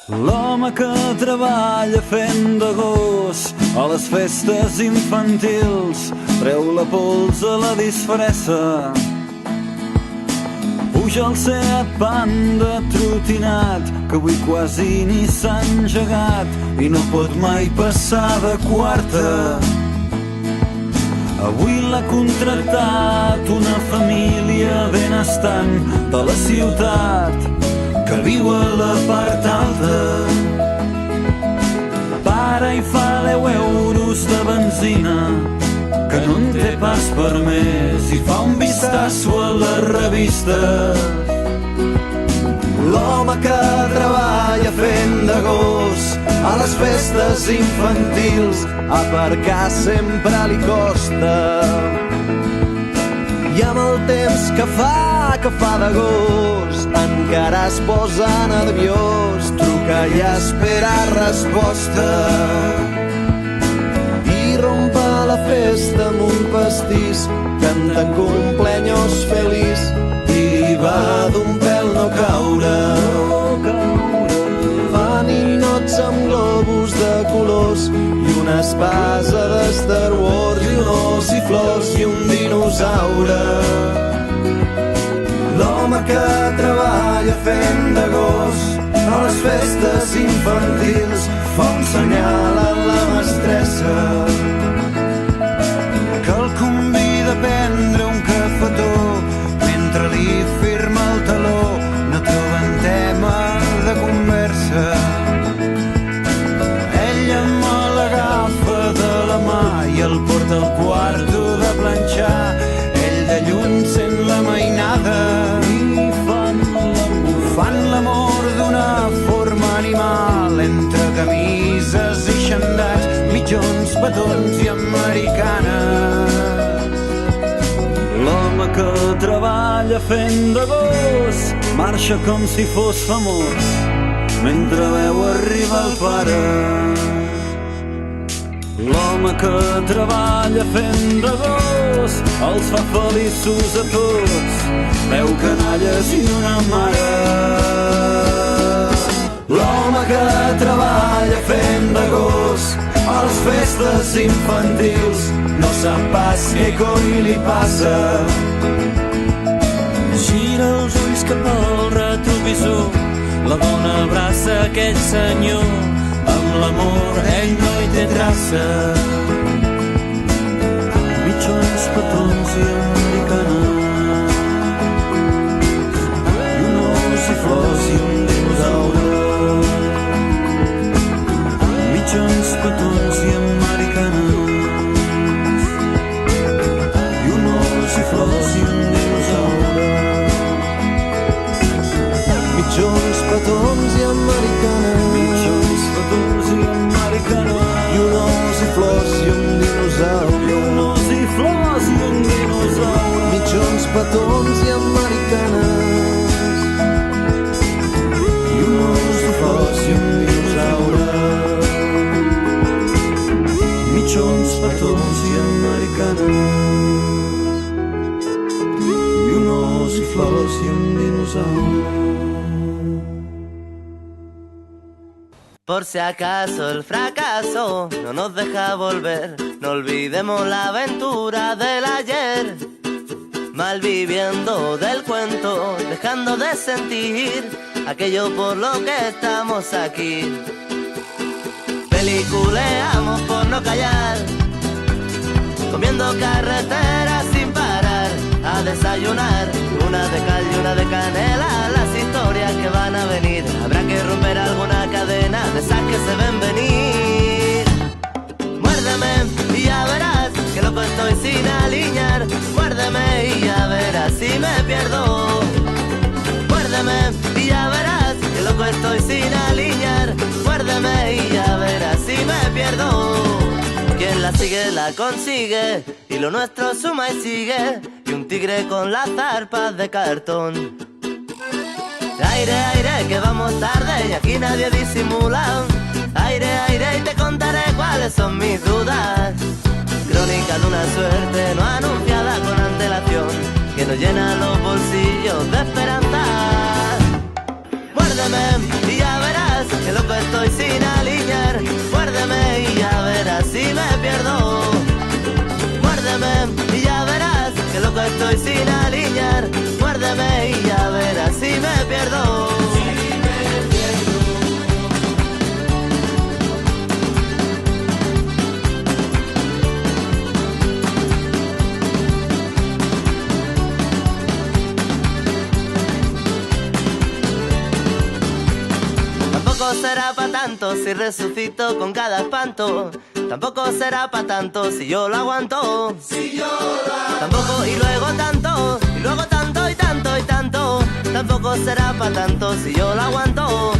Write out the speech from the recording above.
L'home que treballa fent de gos a les festes infantils treu la pols a la disfressa. Puja al Seat Panda trotinat, que avui quasi ni s'ha engegat i no pot mai passar de quarta. Avui l'ha contractat una família benestant de la ciutat que viu a la part alta. Para i fa 10 euros de benzina, que no en té pas per més, i fa un vistazo a les revistes. L'home que treballa fent de gos a les festes infantils, aparcar sempre li costa. I amb el temps que fa de gos, encara es posa nerviós, truca i espera resposta. I rompe la festa amb un pastís, cantant cumpleaños feliç, i va d'un pèl no caure. Fa ninots amb globus de colors i una espasa de Star Wars, i un os i flors i un dinosaure. L'home que treballa fent de gos a les festes infantils fa un senyal a la mestressa que el convida a prendre un cafetó. Mentre li firma el taló no troben tema de conversa. Ella me l'agafa de la mà i el porta al quarto de planxar. Ell de lluny sent la mainada i fan l'amor d'una forma animal, entre camises i xandats, mitjons, petons i americanes. L'home que treballa fent de gos marxa com si fos famós mentre veu arribar el pare. L'home que treballa fent de gos els fa feliços a tots, veu canalles i una mare. L'home que treballa fent de gos a les festes infantils no sap pas què coi li passa. Gira els ulls cap al retrovisor, la dona abraça aquell senyor. Amb l'amor ell no hi té traça. Mitjons, petons i americanes, i un os i flors i un dinosaure. Mitjons, petons i americanes, i un os i flors i un dinosaure. Mitjons, petons i americanes, mitjons, petons i americanes, i un os i flors i un dinosaure. I un os i flors i un dinosaure. Mitjons, petons i americanes, i un os i flors i un dinosaure. Mitjons, petons i americanes, i un os i flors i un dinosaure. Por si acaso el fracaso no nos deja volver, no olvidemos la aventura del ayer, malviviendo del cuento, dejando de sentir aquello por lo que estamos aquí. Peliculeamos por no callar, comiendo carreteras sin parar, a desayunar, una de cal y una de canela, las historias que van a venir. Habrá que romper alguna cadena de esas que se ven venir. Muérdeme y ya verás que loco estoy sin alinear. Muérdeme y ya verás si me pierdo. Muérdeme y ya verás que loco estoy sin alinear. Muérdeme y ya verás si me pierdo. Quien la sigue la consigue, y lo nuestro suma y sigue, y un tigre con las zarpas de cartón. Aire, aire, que vamos tarde y aquí nadie disimula. Aire, aire, y te contaré cuáles son mis dudas. Crónica de una suerte no anunciada con antelación, que nos llena los bolsillos de esperanza. Muérdeme y ya verás que loco estoy sin alinear. Muérdeme y ya verás si me pierdo. Muérdeme y ya verás que loco estoy sin alinear. Muérdeme y ya verás si me pierdo. Tampoco será pa' tanto si resucito con cada espanto. Tampoco será pa' tanto si yo lo aguanto. Tampoco y luego tanto, y luego tanto y tanto y tanto. Tampoco será pa' tanto si yo lo aguanto.